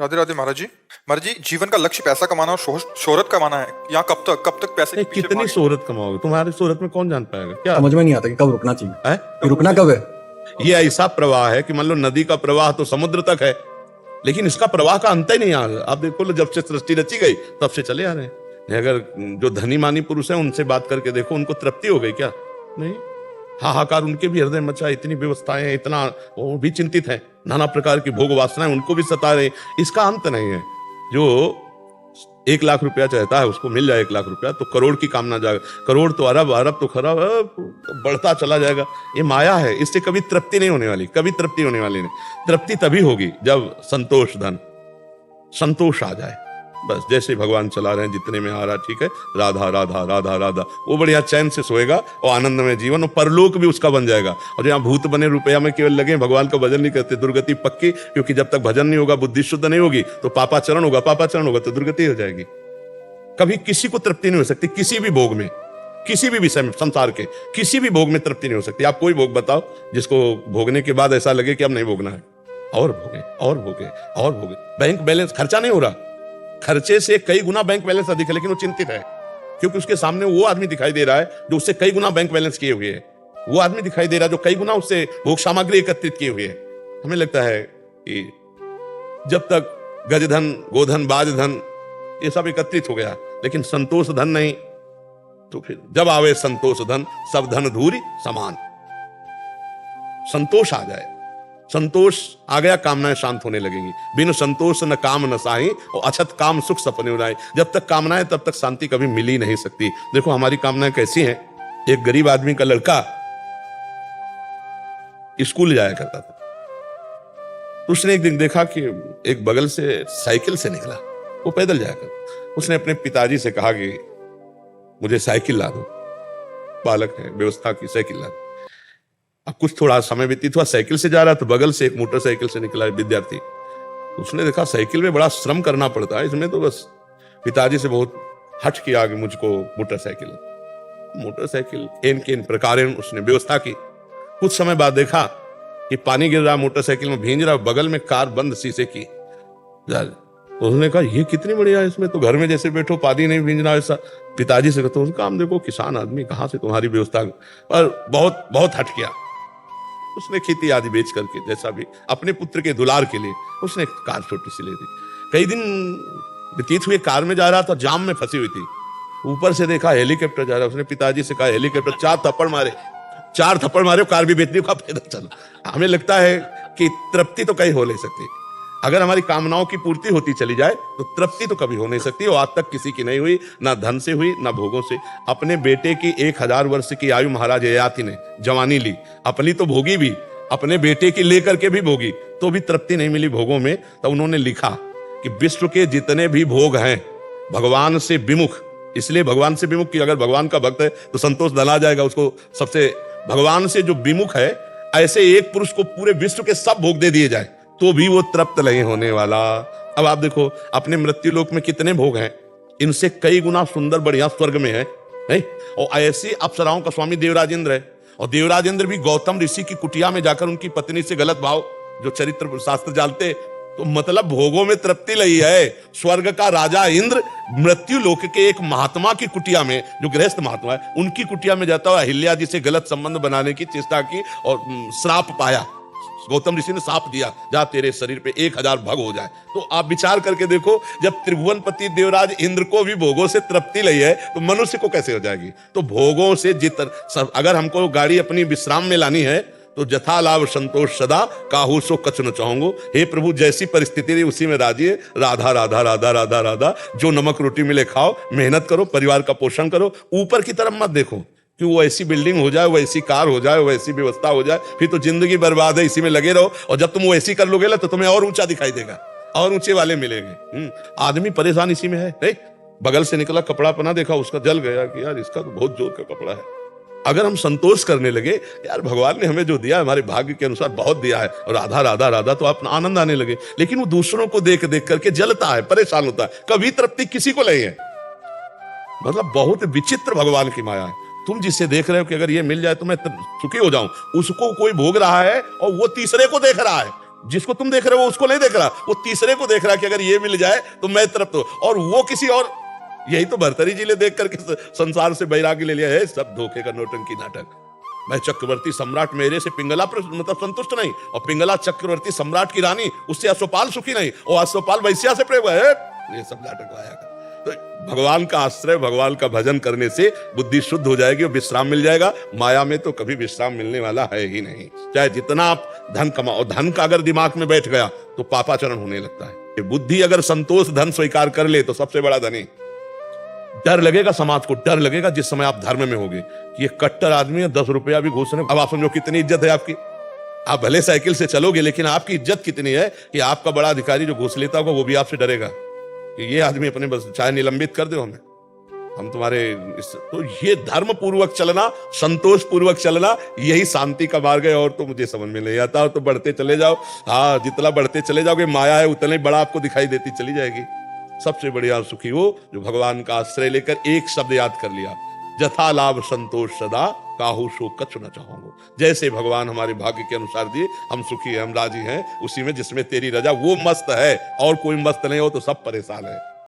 राधे राधे महाराज जी। महाराज जी, जीवन का लक्ष्य पैसा कमाना और शोहरत कमाना है। यहाँ कब तक पैसे के पीछे कितनी भागे? शोहरत कमाओगे? तुम्हारी शोहरत में कौन जान पाएगा क्या समझ में नहीं आता कि कब रुकना चाहिए। है? ये रुकना कब है? ये ऐसा प्रवाह है कि मान लो नदी का प्रवाह तो समुद्र तक है, लेकिन इसका प्रवाह का अंत ही नहीं आ रहा। आप देखो, जब से सृष्टि रची गई तब से चले आ रहे हैं। अगर जो धनी मानी पुरुष हैं उनसे बात करके देखो, उनको तृप्ति हो गई क्या? नहीं। हाहाकार उनके भी हृदय मचा, इतनी व्यवस्थाएं हैं, इतना वो भी चिंतित है, नाना प्रकार की भोग वासनाएं उनको भी सता रहे। इसका अंत नहीं है। जो 1 लाख रुपया चाहता है उसको मिल जाए 1 लाख रुपया तो करोड़ की कामना जाएगा, करोड़ तो अरब, अरब तो खरब, बढ़ता चला जाएगा। ये माया है, इससे कभी तृप्ति नहीं होने वाली, कभी तृप्ति होने वाली नहीं। तृप्ति तभी होगी जब संतोष धन, संतोष आ जाए। बस जैसे भगवान चला रहे हैं, जितने में आ रहा ठीक है, राधा राधा राधा राधा, वो बढ़िया चैन से सोएगा और आनंद में जीवन, और परलोक भी उसका बन जाएगा। और यहाँ भूत बने रुपया में केवल लगे, भगवान का भजन नहीं करते, दुर्गति पक्की। क्योंकि जब तक भजन नहीं होगा, बुद्धि शुद्ध नहीं होगी, तो पापाचरण होगा, पापाचरण होगा तो दुर्गति हो जाएगी। कभी किसी को तृप्ति नहीं हो सकती, किसी भी भोग में, किसी भी विषय में, संसार के किसी भी भोग में तृप्ति नहीं हो सकती। आप कोई भोग बताओ जिसको भोगने के बाद ऐसा लगे कि अब नहीं भोगना है, और भोगे और भोगे और भोगे। बैंक बैलेंस, खर्चा नहीं हो रहा, खर्चे से कई गुना बैंक बैलेंस अधिक है, लेकिन वो चिंतित है क्योंकि उसके सामने वो आदमी दिखाई दे रहा है जो उससे कई गुना बैंक बैलेंस किए हुए है। वो आदमी दिखाई दे रहा है जो कई गुना उससे भोग सामग्री एकत्रित किए हुए है। हमें लगता है कि जब तक गजधन, गोधन, बाजधन ये सब एकत्रित हो गया, लेकिन संतोष धन नहीं, तो फिर जब आवे संतोष धन, सब धन धूरी समान। संतोष आ जाए, संतोष आ गया, कामनाएं शांत होने लगेंगी। बिन संतोष न काम न साही, और अछत काम सुख सपने उड़ाए। जब तक कामनाएं, तब तक शांति कभी मिल ही नहीं सकती। देखो हमारी कामनाएं कैसी हैं। एक गरीब आदमी का लड़का स्कूल जाया करता था, तो उसने एक दिन देखा कि एक बगल से साइकिल से निकला, वो पैदल जाया करता। उसने अपने पिताजी से कहा कि मुझे साइकिल ला दो, बालक है, व्यवस्था की साइकिल ला दो। अब कुछ थोड़ा समय व्यतीत हुआ, साइकिल से जा रहा तो बगल से एक मोटरसाइकिल से निकला विद्यार्थी। उसने देखा साइकिल में बड़ा श्रम करना पड़ता है, इसमें तो बस पिताजी से बहुत हट किया कि मुझको मोटरसाइकिल एन के इन प्रकार उसने व्यवस्था की। कुछ समय बाद देखा कि पानी गिर रहा, मोटरसाइकिल में भींज रहा, बगल में कार बंद शीशे की। उसने कहा ये कितनी बढ़िया है, इसमें तो घर में जैसे बैठो पानी नहीं भींजना। ऐसा पिताजी से कहते तो काम देखो, किसान आदमी, कहां से तुम्हारी व्यवस्था, पर बहुत बहुत हट किया। उसने खेती आदि बेच करके, जैसा भी अपने पुत्र के दुलार के लिए उसने एक कार छोटी सी ले दी। कई दिन व्यतीत हुए, कार में जा रहा था, जाम में फंसी हुई थी। ऊपर से देखा हेलीकॉप्टर जा रहा, उसने पिताजी से कहा हेलीकॉप्टर, 4 थप्पड़ मारे, कार भी बेचने का पैदल चला। हमें लगता है कि तृप्ति तो कहीं हो नहीं सकती। अगर हमारी कामनाओं की पूर्ति होती चली जाए तो तृप्ति तो कभी हो नहीं सकती, और आज तक किसी की नहीं हुई, ना धन से हुई ना भोगों से। अपने बेटे की 1000 वर्ष की आयु महाराज ययाति ने जवानी ली, अपनी तो भोगी भी, अपने बेटे की लेकर के भी भोगी, तो भी तृप्ति नहीं मिली भोगों में। तो उन्होंने लिखा कि विश्व के जितने भी भोग हैं भगवान से विमुख, इसलिए भगवान से विमुख कि अगर भगवान का भक्त है तो संतोष दला जाएगा उसको। सबसे भगवान से जो विमुख है, ऐसे एक पुरुष को पूरे विश्व के सब भोग दे दिए जाए तो भी वो तृप्त नहीं होने वाला। अब आप देखो अपने मृत्यु लोक में कितने भोग हैं, इनसे कई गुना सुंदर बढ़िया स्वर्ग में है, नहीं? और ऐसी अप्सराओं का स्वामी देवराजेंद्र है, और देवराजेंद्र भी गौतम ऋषि की कुटिया में जाकर उनकी पत्नी से गलत भाव, जो चरित्र शास्त्र जानते, तो मतलब भोगों में तृप्ति लई है। स्वर्ग का राजा इंद्र मृत्यु लोक के एक महात्मा की कुटिया में, जो गृहस्थ महात्मा है, उनकी कुटिया में जाता हुआ अहिल्या जी से गलत संबंध बनाने की चेष्टा की और श्राप पाया। गौतम ऋषि ने साप दिया, जा तेरे शरीर पे 1000 भग हो जाए। तो आप विचार करके देखो, जब त्रिभुवनपति देवराज इंद्र को भी भोगों से तृप्ति लई है तो मनुष्य को कैसे हो जाएगी। तो भोगों से अगर हमको गाड़ी अपनी विश्राम में लानी है तो जथा लाभ संतोष सदा, काहू सो कछ न चाहूंगो। हे प्रभु, जैसी परिस्थिति रही उसी में राजी है। राधा राधा राधा राधा राधा, जो नमक रोटी मिले खाओ, मेहनत करो, परिवार का पोषण करो, ऊपर की तरफ मत देखो कि वो ऐसी बिल्डिंग हो जाए, वो ऐसी कार हो जाए, वो ऐसी व्यवस्था हो जाए, फिर तो जिंदगी बर्बाद है, इसी में लगे रहो। और जब तुम वो ऐसी कर लोगे ना तो तुम्हें और ऊंचा दिखाई देगा, और ऊंचे वाले मिलेंगे। आदमी परेशान इसी में है, नहीं? बगल से निकला कपड़ा पहना, देखा उसका जल गया कि यार इसका तो बहुत जोर का कपड़ा है। अगर हम संतोष करने लगे, यार भगवान ने हमें जो दिया हमारे भाग्य के अनुसार बहुत दिया है, और राधा राधा राधा, तो अपना आनंद आने लगे। लेकिन वो दूसरों को देख देख करके जलता है, परेशान होता है, कभी तृप्ति किसी को नहीं है। मतलब बहुत विचित्र भगवान की माया है। तुम जिसे देख रहे हो कि अगर ये मिल जाए तो मैं सुखी हो जाऊं, उसको कोई भोग रहा है और वो तीसरे को देख रहा है। जिसको तुम देख रहे हो उसको नहीं देख रहा, वो तीसरे को देख रहा कि अगर ये मिल जाए तो मैं तरफ तो, और वो किसी और। यही तो भर्तरी जी ने देख करके संसार से बैरागी ले लिया है। सब धोखे का नौटंकी नाटक। मैं चक्रवर्ती सम्राट मेरे से पिंगला मतलब संतुष्ट नहीं, और पिंगला चक्रवर्ती सम्राट की रानी उससे अश्वपाल सुखी नहीं, और अश्वपाल वैश्या से प्रेम है। ये सब नाटक आया कर। तो भगवान का आश्रय, भगवान का भजन करने से बुद्धि शुद्ध हो जाएगी और विश्राम मिल जाएगा। माया में तो कभी विश्राम मिलने वाला है ही नहीं। चाहे जितना आप धन कमाओ, धन का अगर दिमाग में बैठ गया तो पापाचरण होने लगता है। बुद्धि अगर संतोष धन स्वीकार कर ले तो सबसे बड़ा धनी। डर लगेगा समाज को, डर लगेगा जिस समय आप धर्म में होगे कि ये कट्टर आदमी है, 10 रुपया भी घूस रहे। अब आप समझो कितनी इज्जत है आपकी। आप भले साइकिल से चलोगे लेकिन आपकी इज्जत कितनी है कि आपका बड़ा अधिकारी जो घूस लेता होगा वो भी आपसे डरेगा कि ये आदमी अपने बस चाहे निलंबित कर दो हमें, हम तुम्हारे तो ये धर्म पूर्वक चलना, संतोष पूर्वक चलना, यही शांति का मार्ग है। और तो मुझे समझ में नहीं आता, तो बढ़ते चले जाओ। हाँ, जितना बढ़ते चले जाओगे माया है उतना ही बड़ा आपको दिखाई देती चली जाएगी। सबसे बढ़िया सुखी हो जो भगवान का आश्रय लेकर एक शब्द याद कर लिया, जथा लाभ संतोष सदा काहू शोक कछु न चाहूंगा। जैसे भगवान हमारे भाग्य के अनुसार दिए हम सुखी हैं, हम राजी हैं उसी में जिसमें तेरी रजा, वो मस्त है और कोई मस्त नहीं हो तो सब परेशान है।